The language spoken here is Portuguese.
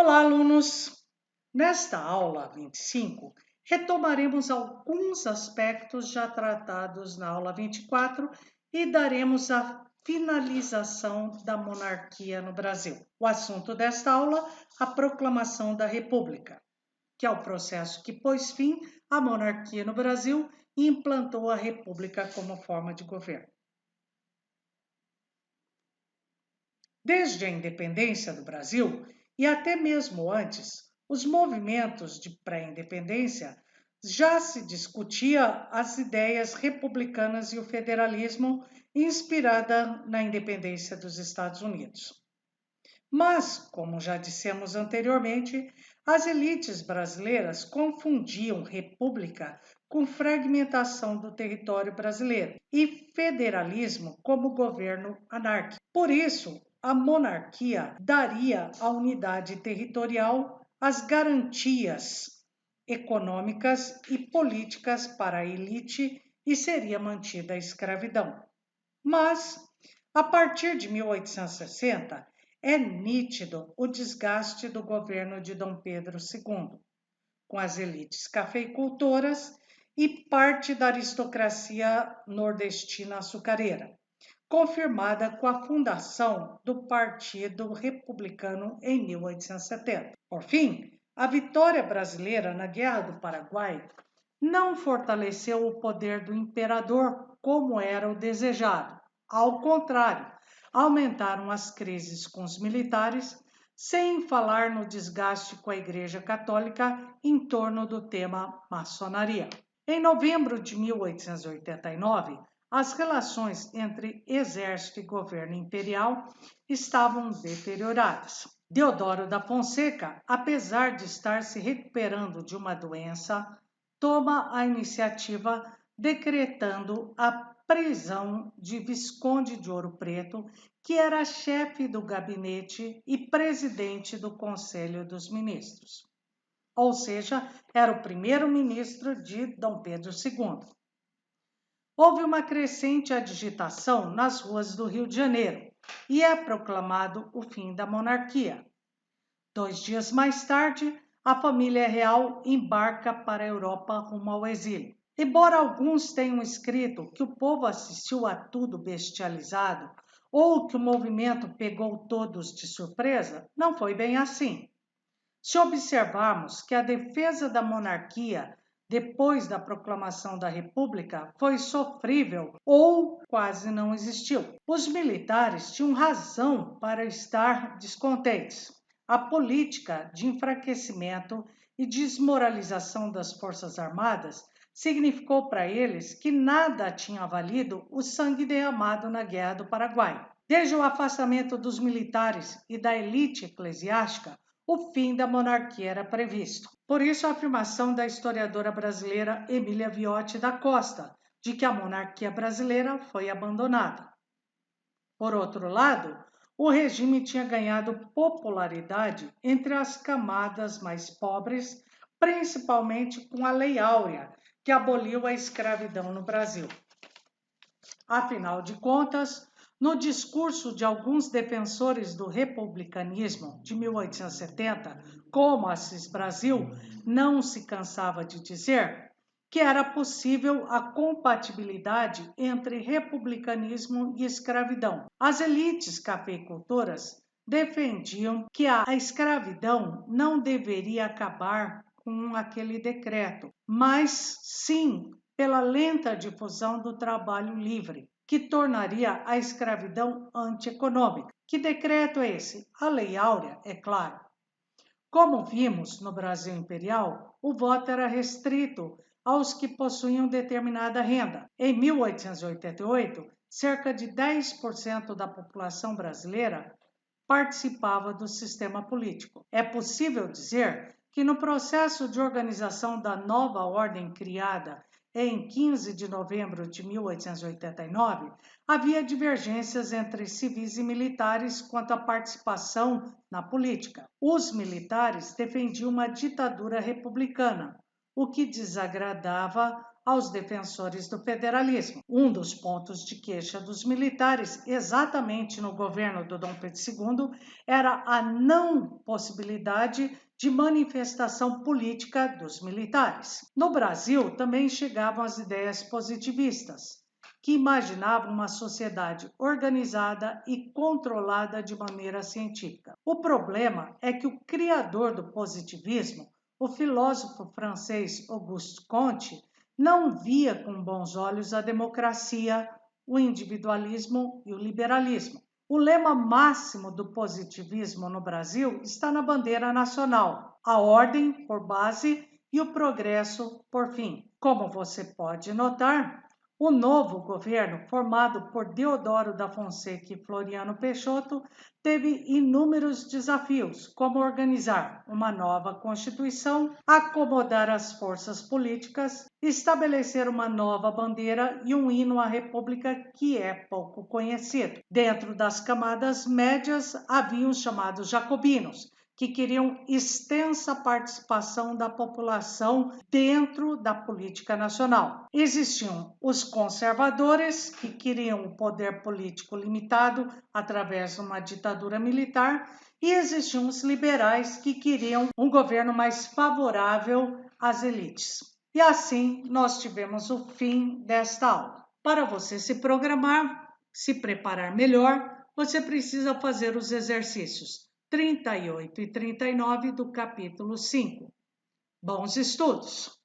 Olá, alunos! Nesta aula 25, retomaremos alguns aspectos já tratados na aula 24 e daremos a finalização da monarquia no Brasil. O assunto desta aula, a proclamação da República, que é o processo que pôs fim à monarquia no Brasil e implantou a República como forma de governo. Desde a independência do Brasil, e até mesmo antes, os movimentos de pré-independência já se discutia as ideias republicanas e o federalismo inspirada na independência dos Estados Unidos. Mas, como já dissemos anteriormente, as elites brasileiras confundiam república com fragmentação do território brasileiro e federalismo como governo anárquico. Por isso, a monarquia daria à unidade territorial as garantias econômicas e políticas para a elite e seria mantida a escravidão. Mas, a partir de 1860, é nítido o desgaste do governo de Dom Pedro II, com as elites cafeicultoras e parte da aristocracia nordestina açucareira, confirmada com a fundação do Partido Republicano em 1870. Por fim, a vitória brasileira na Guerra do Paraguai não fortaleceu o poder do imperador como era o desejado. Ao contrário, aumentaram as crises com os militares, sem falar no desgaste com a Igreja Católica em torno do tema maçonaria. Em novembro de 1889, as relações entre exército e governo imperial estavam deterioradas. Deodoro da Fonseca, apesar de estar se recuperando de uma doença, toma a iniciativa decretando a prisão de Visconde de Ouro Preto, que era chefe do gabinete e presidente do Conselho dos Ministros. Ou seja, era o primeiro-ministro de Dom Pedro II. Houve uma crescente agitação nas ruas do Rio de Janeiro e é proclamado o fim da monarquia. 2 dias mais tarde, a família real embarca para a Europa rumo ao exílio. Embora alguns tenham escrito que o povo assistiu a tudo bestializado ou que o movimento pegou todos de surpresa, não foi bem assim. Se observarmos que a defesa da monarquia depois da proclamação da República foi sofrível ou quase não existiu. Os militares tinham razão para estar descontentes. A política de enfraquecimento e desmoralização das Forças Armadas significou para eles que nada tinha valido o sangue derramado na Guerra do Paraguai. Desde o afastamento dos militares e da elite eclesiástica, o fim da monarquia era previsto. Por isso, a afirmação da historiadora brasileira Emília Viotti da Costa, de que a monarquia brasileira foi abandonada. Por outro lado, o regime tinha ganhado popularidade entre as camadas mais pobres, principalmente com a Lei Áurea, que aboliu a escravidão no Brasil. Afinal de contas, no discurso de alguns defensores do republicanismo de 1870, como Assis Brasil, não se cansava de dizer que era possível a compatibilidade entre republicanismo e escravidão. As elites cafeicultoras defendiam que a escravidão não deveria acabar com aquele decreto, mas sim pela lenta difusão do trabalho livre, que tornaria a escravidão antieconômica. Que decreto é esse? A Lei Áurea, é claro. Como vimos no Brasil Imperial, o voto era restrito aos que possuíam determinada renda. Em 1888, cerca de 10% da população brasileira participava do sistema político. É possível dizer que no processo de organização da nova ordem criada em 15 de novembro de 1889, havia divergências entre civis e militares quanto à participação na política. Os militares defendiam uma ditadura republicana, o que desagradava aos defensores do federalismo. Um dos pontos de queixa dos militares, exatamente no governo do Dom Pedro II, era a não possibilidade de manifestação política dos militares. No Brasil, também chegavam as ideias positivistas, que imaginavam uma sociedade organizada e controlada de maneira científica. O problema é que o criador do positivismo, o filósofo francês Auguste Comte, não via com bons olhos a democracia, o individualismo e o liberalismo. O lema máximo do positivismo no Brasil está na bandeira nacional: a ordem por base e o progresso por fim. Como você pode notar, o novo governo, formado por Deodoro da Fonseca e Floriano Peixoto, teve inúmeros desafios, como organizar uma nova Constituição, acomodar as forças políticas, estabelecer uma nova bandeira e um hino à República que é pouco conhecido. Dentro das camadas médias havia os chamados jacobinos, que queriam extensa participação da população dentro da política nacional. Existiam os conservadores, que queriam o poder político limitado através de uma ditadura militar, e existiam os liberais, que queriam um governo mais favorável às elites. E assim nós tivemos o fim desta aula. Para você se programar, se preparar melhor, você precisa fazer os exercícios 38 e 39 do capítulo 5. Bons estudos!